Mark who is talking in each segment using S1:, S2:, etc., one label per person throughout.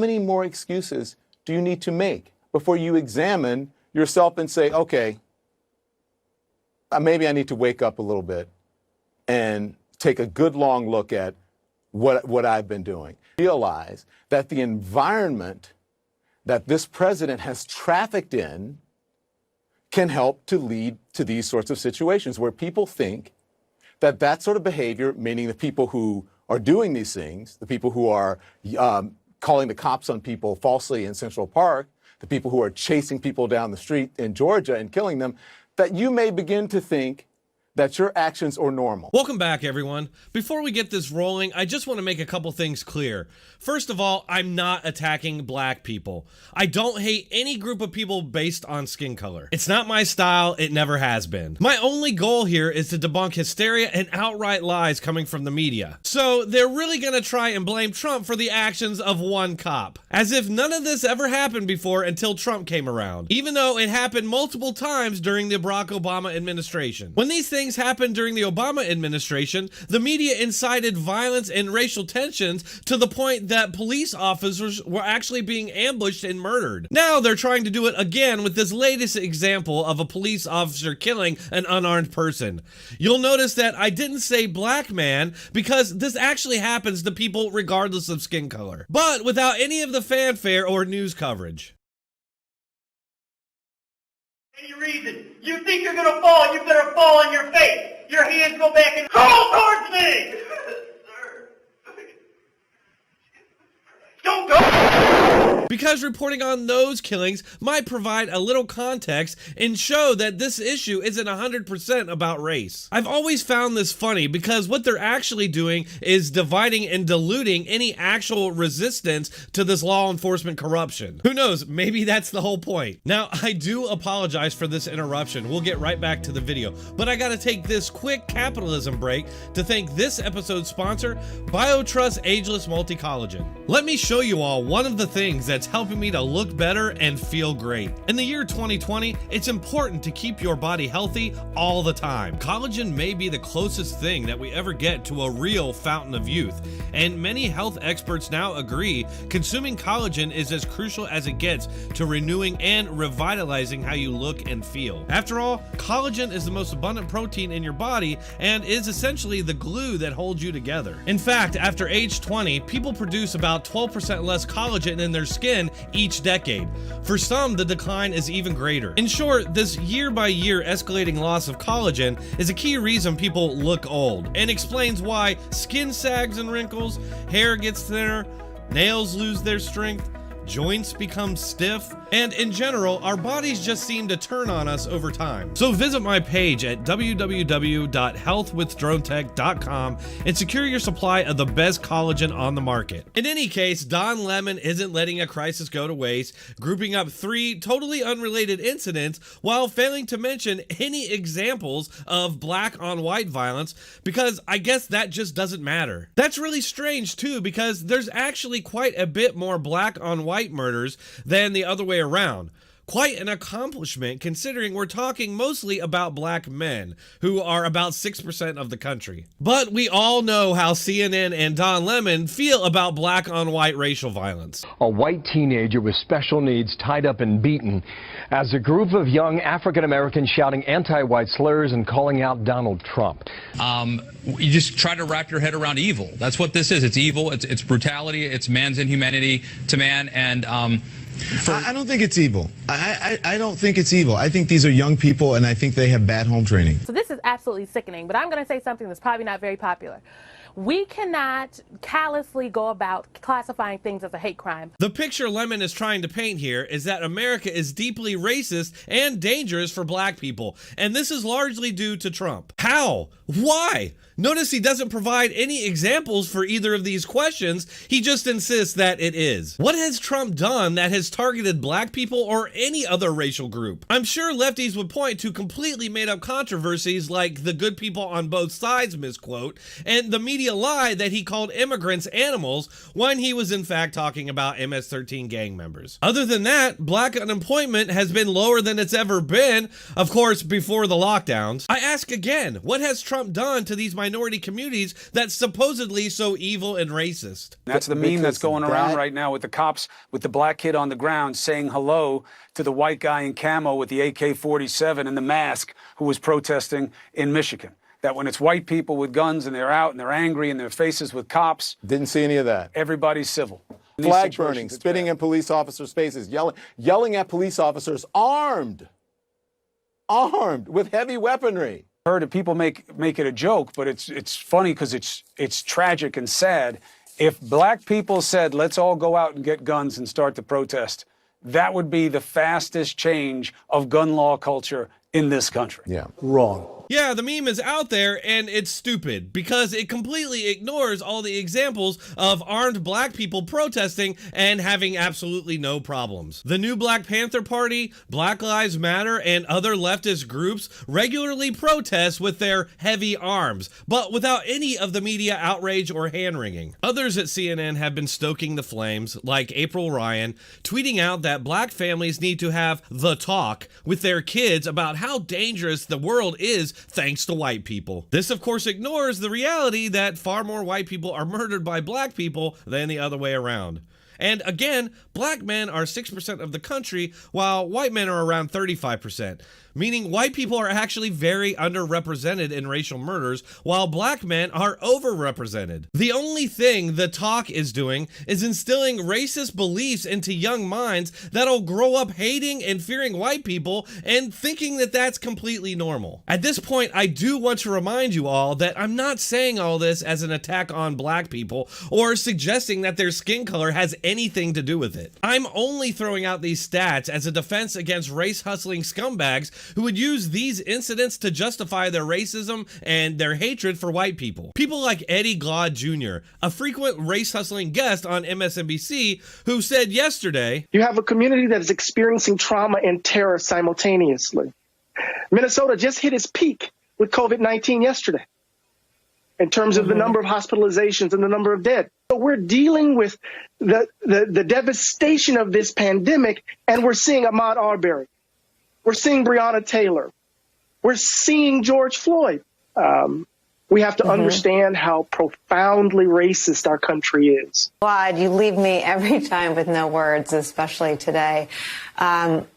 S1: many more excuses do you need to make before you examine yourself and say, okay, maybe I need to wake up a little bit and take a good long look at what I've been doing. Realize that the environment that this president has trafficked in can help to lead to these sorts of situations where people think that that sort of behavior, meaning the people who are doing these things, the people who are calling the cops on people falsely in Central Park, the people who are chasing people down the street in Georgia and killing them, that you may begin to think that your actions are normal.
S2: Welcome back, everyone. Before we get this rolling, I just want to make a couple things clear. First of all, I'm not attacking black people. I don't hate any group of people based on skin color. It's not my style, it never has been. My only goal here is to debunk hysteria and outright lies coming from the media. So they're really gonna try and blame Trump for the actions of one cop, as if none of this ever happened before until Trump came around, even though it happened multiple times during the Barack Obama administration. When these things happened during the Obama administration, the media incited violence and racial tensions to the point that police officers were actually being ambushed and murdered. Now they're trying to do it again with this latest example of a police officer killing an unarmed person. You'll notice that I didn't say black man because this actually happens to people regardless of skin color, but without any of the fanfare or news coverage.
S3: Any reason you think you're gonna fall, you better fall on your face. Your hands go back and crawl towards me. Sir, don't go.
S2: Because reporting on those killings might provide a little context and show that this issue isn't 100% about race. I've always found this funny because what they're actually doing is dividing and diluting any actual resistance to this law enforcement corruption. Who knows, maybe that's the whole point. Now, I do apologize for this interruption. We'll get right back to the video, but I gotta take this quick capitalism break to thank this episode's sponsor, BioTrust Ageless Multi-Collagen. Let me show you all one of the things that's helping me to look better and feel great. In the year 2020, it's important to keep your body healthy all the time. Collagen may be the closest thing that we ever get to a real fountain of youth, and many health experts now agree consuming collagen is as crucial as it gets to renewing and revitalizing how you look and feel. After all, collagen is the most abundant protein in your body and is essentially the glue that holds you together. In fact, after age 20, people produce about 12% less collagen in their skin each decade. For some, the decline is even greater. In short, this year-by-year escalating loss of collagen is a key reason people look old, and explains why skin sags and wrinkles, hair gets thinner, nails lose their strength, joints become stiff, and in general, our bodies just seem to turn on us over time. So visit my page at www.healthwithdronetech.com and secure your supply of the best collagen on the market. In any case, Don Lemon isn't letting a crisis go to waste, grouping up 3 totally unrelated incidents while failing to mention any examples of black on white violence, because I guess that just doesn't matter. That's really strange too, because there's actually quite a bit more black on white murders than the other way around. Quite an accomplishment considering we're talking mostly about black men, who are about 6% of the country. But we all know how CNN and Don Lemon feel about black on white racial violence.
S4: A white teenager with special needs tied up and beaten as a group of young African Americans shouting anti-white slurs and calling out Donald Trump.
S5: You just try to wrap your head around evil. That's what this is. It's evil. It's brutality. It's man's inhumanity to man. And
S6: I don't think it's evil. I don't think it's evil. I think these are young people, and I think they have bad home training.
S7: So this is absolutely sickening, but I'm going to say something that's probably not very popular. We cannot callously go about classifying things as a hate crime.
S2: The picture Lemon is trying to paint here is that America is deeply racist and dangerous for black people, and this is largely due to Trump. How? Why? Notice he doesn't provide any examples for either of these questions, he just insists that it is. What has Trump done that has targeted black people or any other racial group? I'm sure lefties would point to completely made up controversies like the good people on both sides misquote, and the media media lie that he called immigrants animals when he was in fact talking about MS-13 gang members. Other than that, black unemployment has been lower than it's ever been, of course, before the lockdowns. I ask again, what has Trump done to these minority communities that's supposedly so evil and racist?
S8: That's the meme that's going around right now with the cops, with the black kid on the ground saying hello to the white guy in camo with the AK-47 and the mask who was protesting in Michigan. That when it's white people with guns and they're out and they're angry and their faces with cops.
S1: Didn't see any of that.
S8: Everybody's civil.
S1: Flag burning, spitting in police officers' faces, yelling at police officers armed with heavy weaponry.
S8: Heard it, people make it a joke, but it's funny because it's tragic and sad. If black people said, let's all go out and get guns and start to protest, that would be the fastest change of gun law culture in this country.
S1: Yeah.
S9: Wrong.
S2: Yeah, the meme is out there and it's stupid because it completely ignores all the examples of armed black people protesting and having absolutely no problems. The new Black Panther Party, Black Lives Matter, and other leftist groups regularly protest with their heavy arms, but without any of the media outrage or hand-wringing. Others at CNN have been stoking the flames, like April Ryan, tweeting out that black families need to have the talk with their kids about how dangerous the world is thanks to white people. This, of course, ignores the reality that far more white people are murdered by black people than the other way around. And again, black men are 6% of the country, while white men are around 35%, meaning white people are actually very underrepresented in racial murders, while black men are overrepresented. The only thing the talk is doing is instilling racist beliefs into young minds that'll grow up hating and fearing white people and thinking that that's completely normal. At this point, I do want to remind you all that I'm not saying all this as an attack on black people or suggesting that their skin color has anything to do with it. I'm only throwing out these stats as a defense against race-hustling scumbags who would use these incidents to justify their racism and their hatred for white people. People like Eddie Glaude Jr., a frequent race-hustling guest on MSNBC, who said yesterday,
S10: "You have a community that is experiencing trauma and terror simultaneously. Minnesota just hit its peak with COVID-19 yesterday in terms of the number of hospitalizations and the number of dead. So we're dealing with the devastation of this pandemic, and we're seeing Ahmaud Arbery. We're seeing Breonna Taylor. We're seeing George Floyd. We have to understand how profoundly racist our country is."
S11: Glaude, you leave me every time with no words, especially today.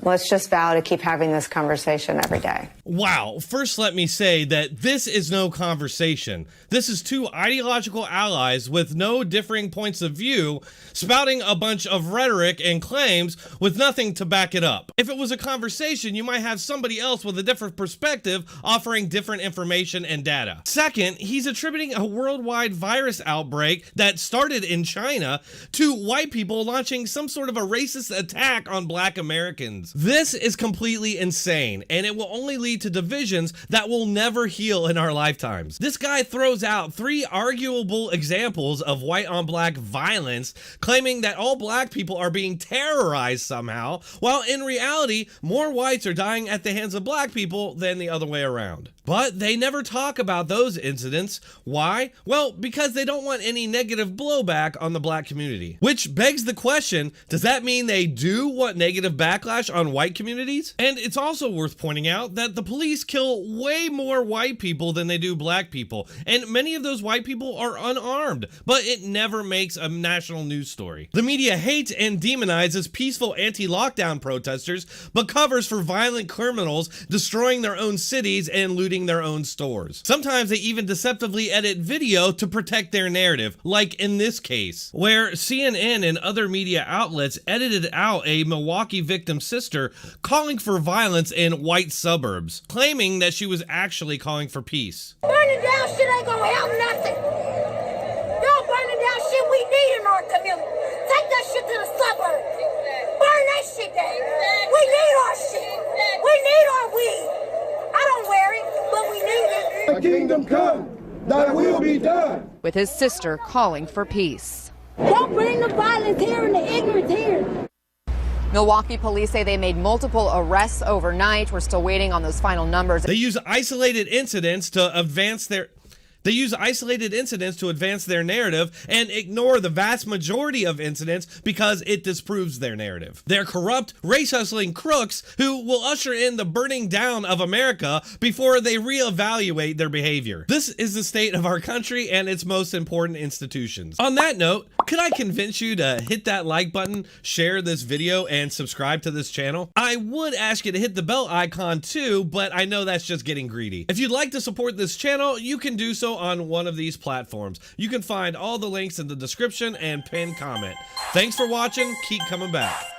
S11: Let's just vow to keep having this conversation every day.
S2: Wow, first let me say that this is no conversation. This is two ideological allies with no differing points of view spouting a bunch of rhetoric and claims with nothing to back it up. If it was a conversation, you might have somebody else with a different perspective offering different information and data. Second, he's attributing a worldwide virus outbreak that started in China to white people launching some sort of a racist attack on black Americans. This is completely insane, and it will only lead to divisions that will never heal in our lifetimes. This guy throws out 3 arguable examples of white on black violence, claiming that all black people are being terrorized somehow, while in reality, more whites are dying at the hands of black people than the other way around. But they never talk about those incidents. Why? Well, because they don't want any negative blowback on the black community. Which begs the question, does that mean they do want negative backlash on white communities? And it's also worth pointing out that the police kill way more white people than they do black people. And many of those white people are unarmed, but it never makes a national news story. The media hates and demonizes peaceful anti-lockdown protesters, but covers for violent criminals destroying their own cities and looting their own stores. Sometimes they even deceptively edit video to protect their narrative, like in this case, where CNN and other media outlets edited out a Milwaukee victim's sister calling for violence in white suburbs, claiming that she was actually calling for peace.
S12: Burning down shit ain't gonna help nothing. Y'all burning down shit we need in our community. Take that shit to the suburbs. Burn that shit down. We need our shit. We need our weed. I don't wear it, but we need it.
S13: The kingdom come, thy will be done.
S14: With his sister calling for peace.
S12: Don't bring the violence here and the ignorance here.
S14: Milwaukee police say they made multiple arrests overnight. We're still waiting on those final numbers.
S2: They use isolated incidents to advance their... They use isolated incidents to advance their narrative and ignore the vast majority of incidents because it disproves their narrative. They're corrupt, race-hustling crooks who will usher in the burning down of America before they reevaluate their behavior. This is the state of our country and its most important institutions. On that note, could I convince you to hit that like button, share this video, and subscribe to this channel? I would ask you to hit the bell icon too, but I know that's just getting greedy. If you'd like to support this channel, you can do so on one of these platforms. You can find all the links in the description and pinned comment. Thanks for watching. Keep coming back.